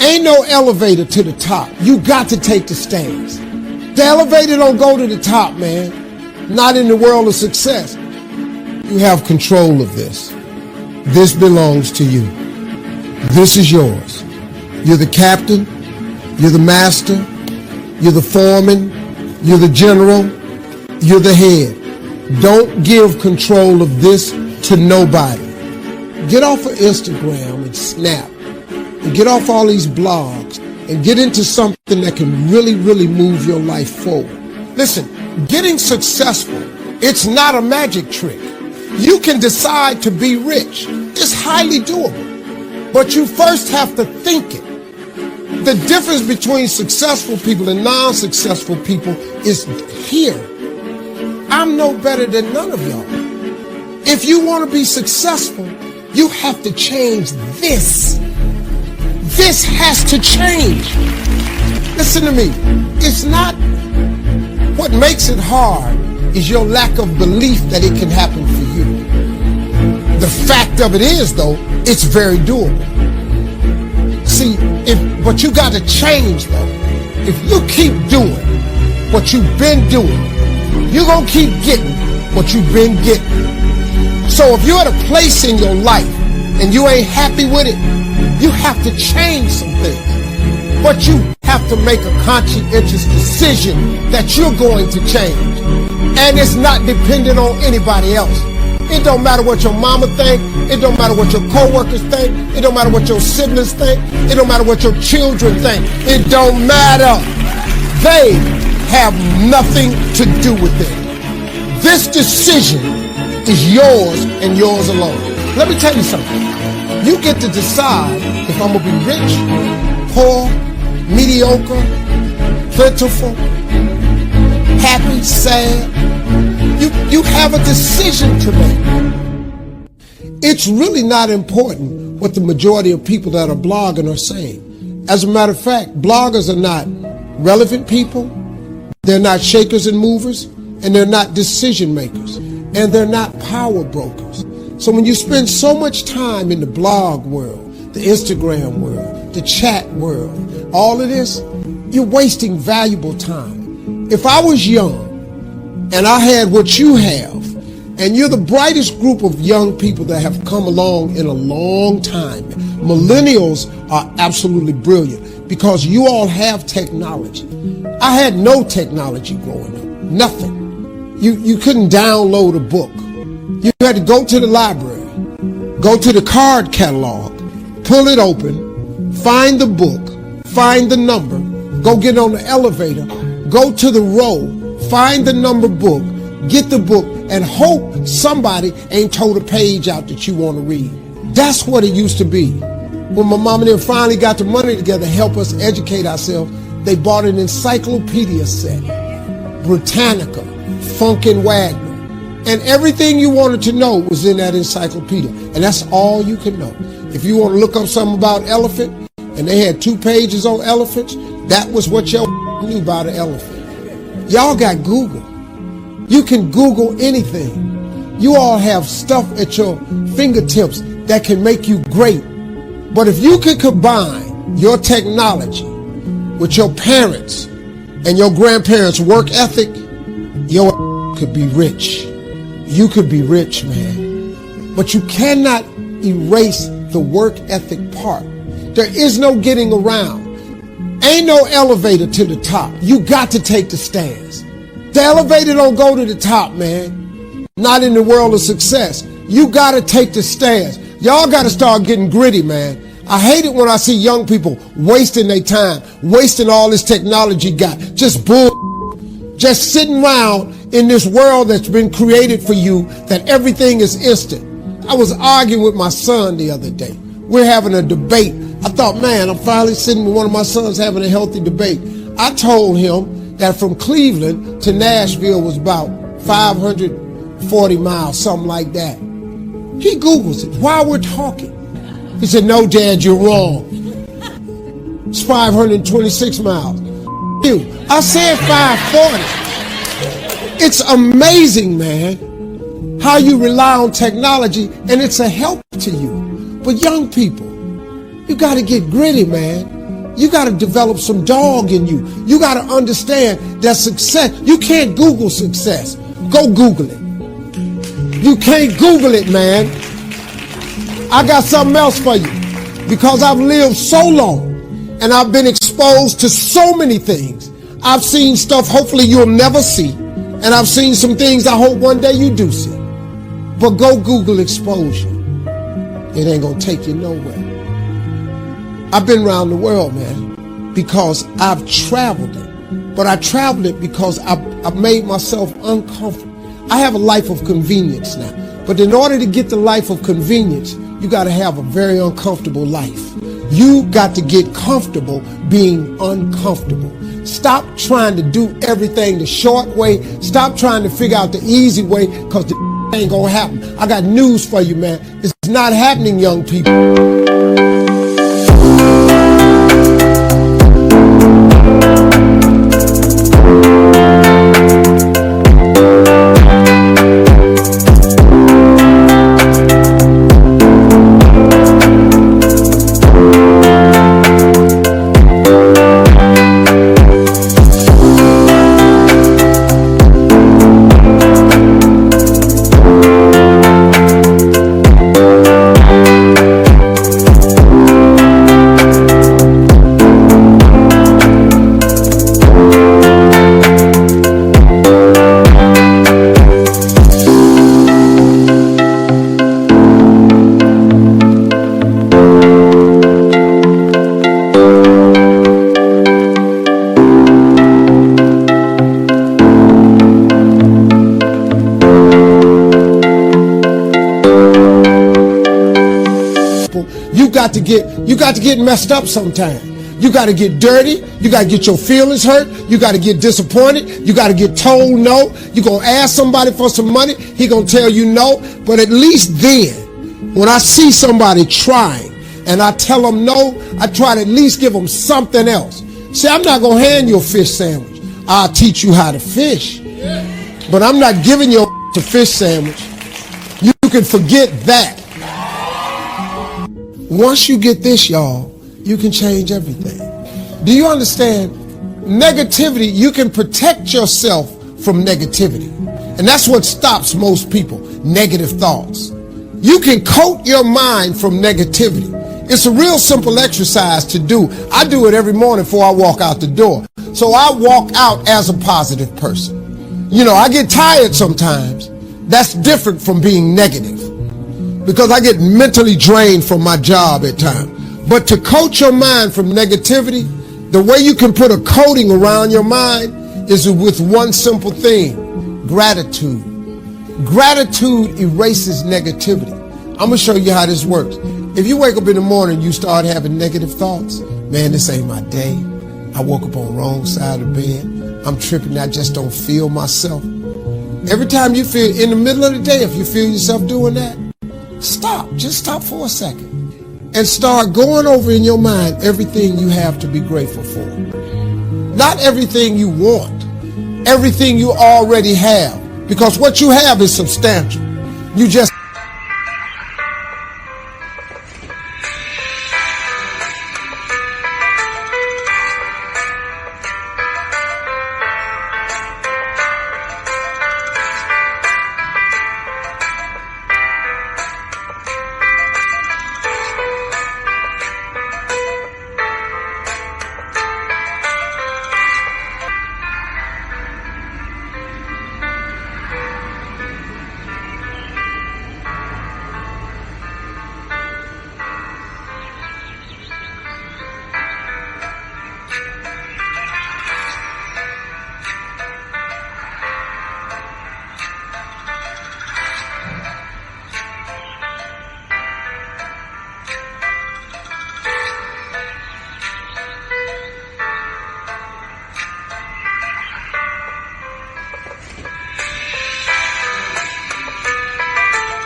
Ain't no elevator to the top. You got to take the stairs. The elevator don't go to the top, man. Not in the world of success. You have control of this. This belongs to you. This is yours. You're the captain. You're the master. You're the foreman. You're the general. You're the head. Don't give control of this to nobody. Get off of Instagram and Snap and get off all these blogs and get into something that can really, really move your life forward. Listen, getting successful, it's not a magic trick. You can decide to be rich. It's highly doable. But you first have to think it. The difference between successful people and non-successful people is here. I'm no better than none of y'all. If you want to be successful, you have to change this. This has to change. Listen to me. It's not what makes it hard is your lack of belief that it can happen for you. The fact of it is, though, it's very doable. See, but you got to change, though. If you keep doing what you've been doing, you're going to keep getting what you've been getting. So if you're at a place in your life and you ain't happy with it, you have to change some things. But you have to make a conscientious decision that you're going to change. And it's not dependent on anybody else. It don't matter what your mama think. It don't matter what your coworkers think. It don't matter what your siblings think. It don't matter what your children think. It don't matter. They have nothing to do with it. This decision is yours and yours alone. Let me tell you something. You get to decide if I'm going to be rich, poor, mediocre, plentiful, happy, sad. You have a decision to make. It's really not important what the majority of people that are blogging are saying. As a matter of fact, bloggers are not relevant people, they're not shakers and movers, and they're not decision makers, and they're not power brokers. So when you spend so much time in the blog world, the Instagram world, the chat world, all of this, you're wasting valuable time. If I was young and I had what you have, and you're the brightest group of young people that have come along in a long time, millennials are absolutely brilliant because you all have technology. I had no technology growing up, nothing. You couldn't download a book. You had to go to the library, go to the card catalog, pull it open, find the book, find the number, go get on the elevator, go to the row, find the number book, get the book, and hope somebody ain't told a page out that you want to read. That's what it used to be. When my mom and them finally got the money together to help us educate ourselves, they bought an encyclopedia set, Britannica, Funkin' Wagner, and everything you wanted to know was in that encyclopedia. And that's all you can know. If you want to look up something about elephant, and they had 2 pages on elephants, that was what y'all knew about an elephant. Y'all got Google. You can Google anything. You all have stuff at your fingertips that can make you great. But if you could combine your technology with your parents and your grandparents' work ethic, your could be rich. You could be rich, man. But you cannot erase the work ethic part. There is no getting around. Ain't no elevator to the top. You got to take the stairs. The elevator don't go to the top, man. Not in the world of success. You got to take the stairs. Y'all got to start getting gritty, man. I hate it when I see young people wasting their time, wasting all this technology got. Just just sitting around in this world that's been created for you that everything is instant. I was arguing with my son the other day. We're having a debate. I thought, man, I'm finally sitting with one of my sons having a healthy debate. I told him that from Cleveland to Nashville was about 540 miles, something like that. He Googles it while we're talking. He said, no, Dad, you're wrong. It's 526 miles. I said 540. It's amazing, man, how you rely on technology and it's a help to you. But young people, you got to get gritty, man. You got to develop some dog in you. You got to understand that success, you can't Google success. Go Google it. You can't Google it, man. I got something else for you. Because I've lived so long and I've been exposed to so many things. I've seen stuff hopefully you'll never see. And I've seen some things I hope one day you do see. But go Google exposure. It ain't gonna take you nowhere. I've been around the world, man, because I've traveled it. But I traveled it because I've made myself uncomfortable. I have a life of convenience now. But in order to get the life of convenience, you got to have a very uncomfortable life. You got to get comfortable being uncomfortable. Stop trying to do everything the short way. Stop trying to figure out the easy way, because the ain't gonna happen. I got news for you, man. It's not happening, young people. You got to get messed up sometime. You got to get dirty. You got to get your feelings hurt. You got to get disappointed. You got to get told no. You're going to ask somebody for some money. He going to tell you no. But at least then, when I see somebody trying and I tell them no, I try to at least give them something else. See, I'm not going to hand you a fish sandwich. I'll teach you how to fish. But I'm not giving you a fish sandwich. You can forget that. Once you get this, y'all, you can change everything. Do you understand? Negativity, you can protect yourself from negativity. And that's what stops most people, negative thoughts. You can coat your mind from negativity. It's a real simple exercise to do. I do it every morning before I walk out the door. So I walk out as a positive person. You know, I get tired sometimes. That's different from being negative, because I get mentally drained from my job at times. But to coat your mind from negativity, the way you can put a coating around your mind is with one simple thing: gratitude. Gratitude erases negativity. I'm going to show you how this works. If you wake up in the morning, you start having negative thoughts. Man, this ain't my day. I woke up on the wrong side of the bed. I'm tripping. I just don't feel myself. Every time you feel in the middle of the day, if you feel yourself doing that, stop. Just stop for a second and start going over in your mind everything you have to be grateful for. Not everything you want, everything you already have, because what you have is substantial. You just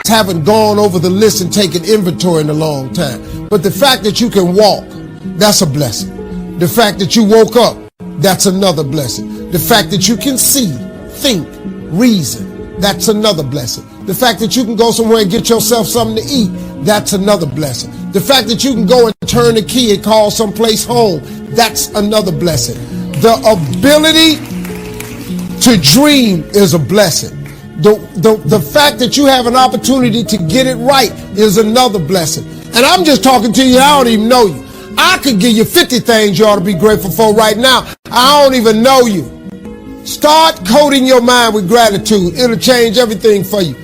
haven't gone over the list and taken inventory in a long time. But the fact that you can walk, that's a blessing. The fact that you woke up, that's another blessing. The fact that you can see, think, reason, that's another blessing. The fact that you can go somewhere and get yourself something to eat, that's another blessing. The fact that you can go and turn the key and call someplace home. That's another blessing. The ability to dream is a blessing. The fact that you have an opportunity to get it right is another blessing. And I'm just talking to you, I don't even know you. I could give you 50 things you ought to be grateful for right now. I don't even know you. Start coating your mind with gratitude. It'll change everything for you.